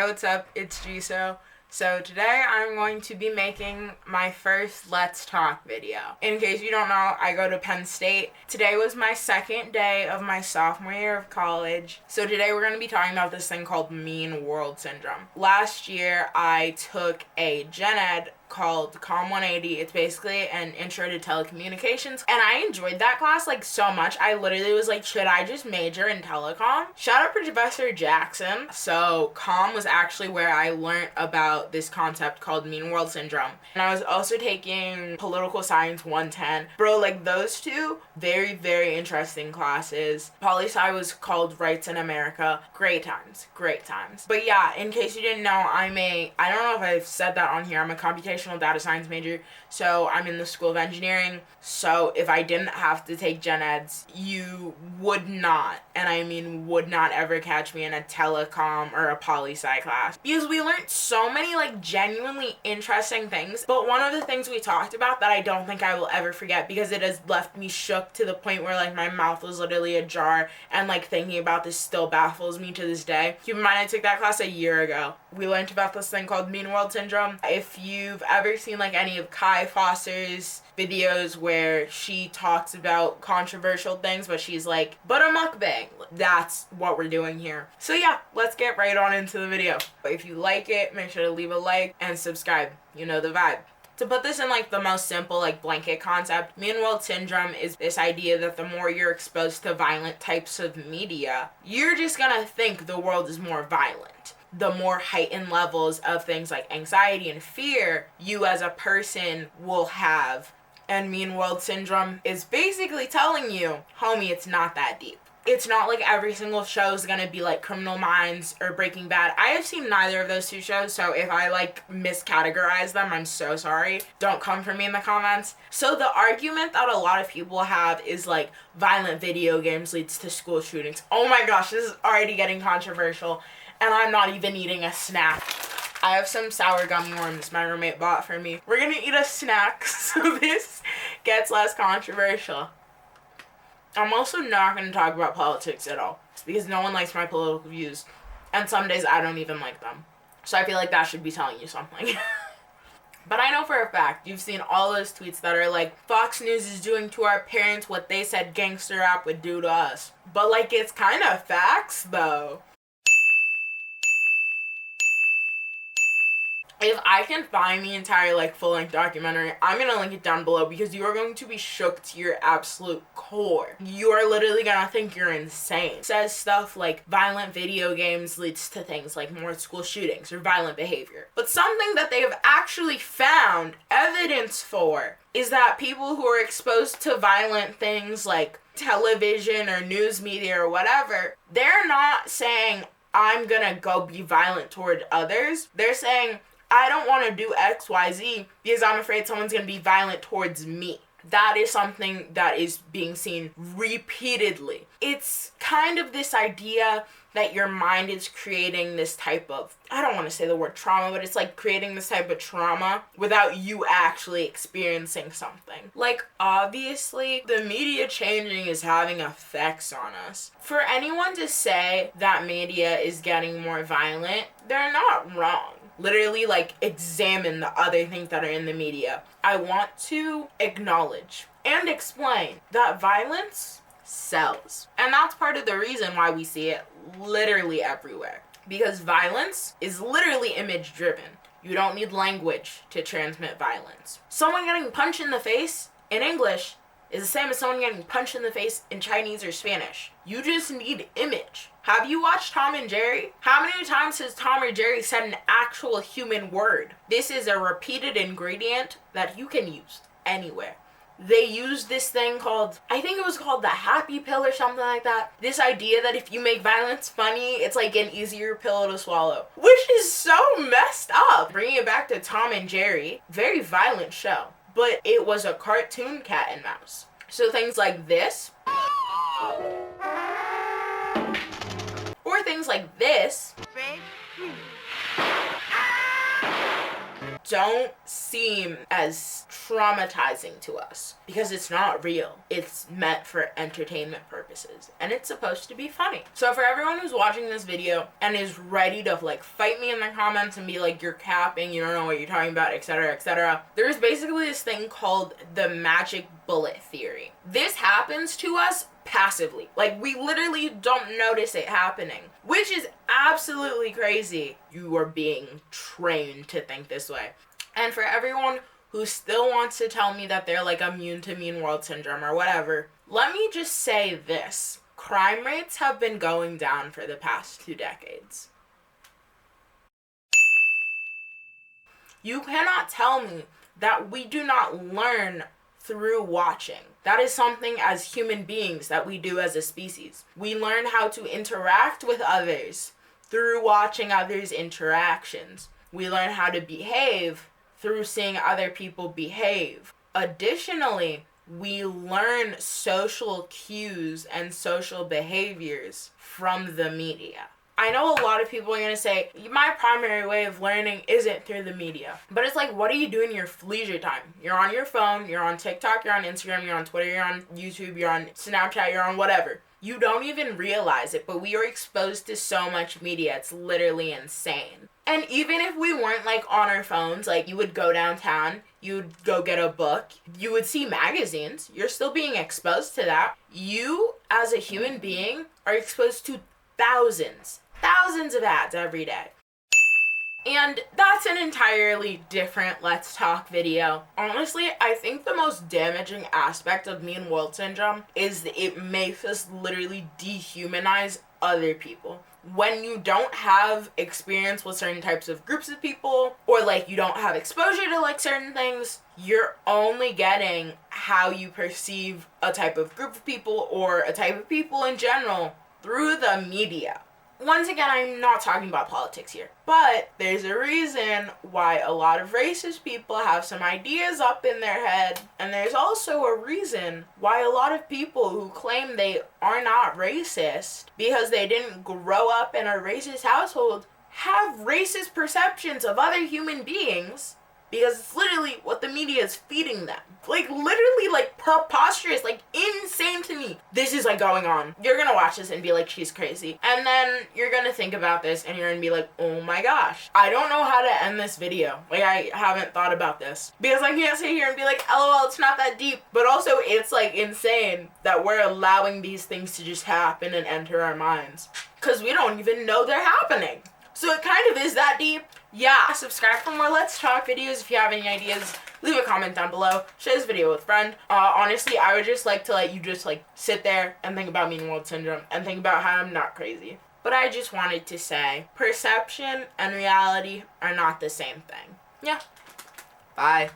what's up? It's Jiso. So today I'm going to be making my first Let's Talk video. In case you don't know, I go to Penn State. Today was my second day of my sophomore year of college. So today we're going to be talking about this thing called Mean World Syndrome. Last year I took a gen ed called Com 180. It's basically an intro to telecommunications, and I enjoyed that class like so much. I literally was like, should I just major in telecom? Shout out to Professor Jackson. So com was actually where I learned about this concept called Mean World Syndrome, and I was also taking political science 110. Bro, like those two very interesting classes. Poli-sci was called Rights in America. Great times. But yeah, in case you didn't know, I don't know if I've said that on here, I'm a computational data science major, so I'm in the School of Engineering. So if I didn't have to take gen eds, you would not, and I mean would not, ever catch me in a telecom or a poli-sci class, because we learned so many like genuinely interesting things. But one of the things we talked about that I don't think I will ever forget, because it has left me shook to the point where like my mouth was literally ajar, and like thinking about this still baffles me to this day. Keep in mind, I took that class a year ago. We learned about this thing called Mean World Syndrome. If you've ever seen like any of Kai Foster's videos where she talks about controversial things, but she's like, but a mukbang, that's what we're doing here. So yeah, let's get right on into the video. If you like it, make sure to leave a like and subscribe. You know the vibe. To put this in like the most simple like blanket concept, Mean World Syndrome is this idea that the more you're exposed to violent types of media, you're just gonna think the world is more violent. The more heightened levels of things like anxiety and fear you as a person will have. And Mean World Syndrome is basically telling you, homie, it's not that deep. It's not like every single show is gonna be like Criminal Minds or Breaking Bad. I have seen neither of those two shows, so if I like miscategorize them, I'm so sorry. Don't come for me in the comments. So the argument that a lot of people have is like violent video games leads to school shootings. Oh my gosh, this is already getting controversial, and I'm not even eating a snack. I have some sour gummy worms my roommate bought for me. We're gonna eat a snack so this gets less controversial. I'm also not going to talk about politics at all, because no one likes my political views, and some days I don't even like them. So I feel like that should be telling you something. But I know for a fact you've seen all those tweets that are like, Fox News is doing to our parents what they said gangster rap would do to us. But like, it's kind of facts though. If I can find the entire like full-length documentary, I'm gonna link it down below, because you are going to be shook to your absolute core. You are literally gonna think you're insane. It says stuff like violent video games leads to things like more school shootings or violent behavior. But something that they have actually found evidence for is that people who are exposed to violent things like television or news media or whatever, they're not saying, I'm gonna go be violent toward others. They're saying, I don't want to do X, Y, Z because I'm afraid someone's going to be violent towards me. That is something that is being seen repeatedly. It's kind of this idea that your mind is creating this type of, I don't want to say the word trauma, but it's like creating this type of trauma without you actually experiencing something. Like, obviously, the media changing is having effects on us. For anyone to say that media is getting more violent, they're not wrong. Literally, like, examine the other things that are in the media. I want to acknowledge and explain that violence sells. And that's part of the reason why we see it literally everywhere. Because violence is literally image driven. You don't need language to transmit violence. Someone getting punched in the face in English is the same as someone getting punched in the face in Chinese or Spanish. You just need image. Have you watched Tom and Jerry? How many times has Tom or Jerry said an actual human word? This is a repeated ingredient that you can use anywhere. They used this thing called, I think it was called the happy pill or something like that. This idea that if you make violence funny, it's like an easier pill to swallow. Which is so messed up. Bringing it back to Tom and Jerry, very violent show. But it was a cartoon cat and mouse. So things like this, or things like this, don't seem as traumatizing to us because it's not real. It's meant for entertainment purposes and it's supposed to be funny. So for everyone who's watching this video and is ready to like fight me in the comments and be like, you're capping, you don't know what you're talking about, etc., etc., there's basically this thing called the magic bullet theory. This happens to us passively. Like, we literally don't notice it happening, which is absolutely crazy. You are being trained to think this way. And for everyone who still wants to tell me that they're like immune to mean world syndrome or whatever, let me just say this. Crime rates have been going down for the past 2 decades. You cannot tell me that we do not learn through watching. That is something as human beings that we do as a species. We learn how to interact with others through watching others' interactions. We learn how to behave through seeing other people behave. Additionally, we learn social cues and social behaviors from the media. I know a lot of people are going to say, my primary way of learning isn't through the media. But it's like, what do you do in your leisure time? You're on your phone, you're on TikTok, you're on Instagram, you're on Twitter, you're on YouTube, you're on Snapchat, you're on whatever. You don't even realize it, but we are exposed to so much media. It's literally insane. And even if we weren't like on our phones, like you would go downtown, you'd go get a book, you would see magazines, you're still being exposed to that. You, as a human being, are exposed to thousands of ads every day. And that's an entirely different Let's Talk video. Honestly, I think the most damaging aspect of mean world syndrome is that it makes us literally dehumanize other people. When you don't have experience with certain types of groups of people, or like you don't have exposure to like certain things, you're only getting how you perceive a type of group of people or a type of people in general through the media. Once again, I'm not talking about politics here, but there's a reason why a lot of racist people have some ideas up in their head, and there's also a reason why a lot of people who claim they are not racist because they didn't grow up in a racist household have racist perceptions of other human beings because it's literally what the media is feeding them. Like, literally, like, preposterous, like, insane to me. This is, like, going on. You're gonna watch this and be like, she's crazy. And then you're gonna think about this and you're gonna be like, oh my gosh. I don't know how to end this video. Like, I haven't thought about this. Because I can't sit here and be like, LOL, it's not that deep. But also, it's, like, insane that we're allowing these things to just happen and enter our minds. Because we don't even know they're happening. So it kind of is that deep. Yeah, subscribe for more Let's Talk videos. If you have any ideas, leave a comment down below. Share this video with a friend. Honestly, I would just like to let you just like sit there and think about mean world syndrome and think about how I'm not crazy. But I just wanted to say, perception and reality are not the same thing. Yeah. Bye.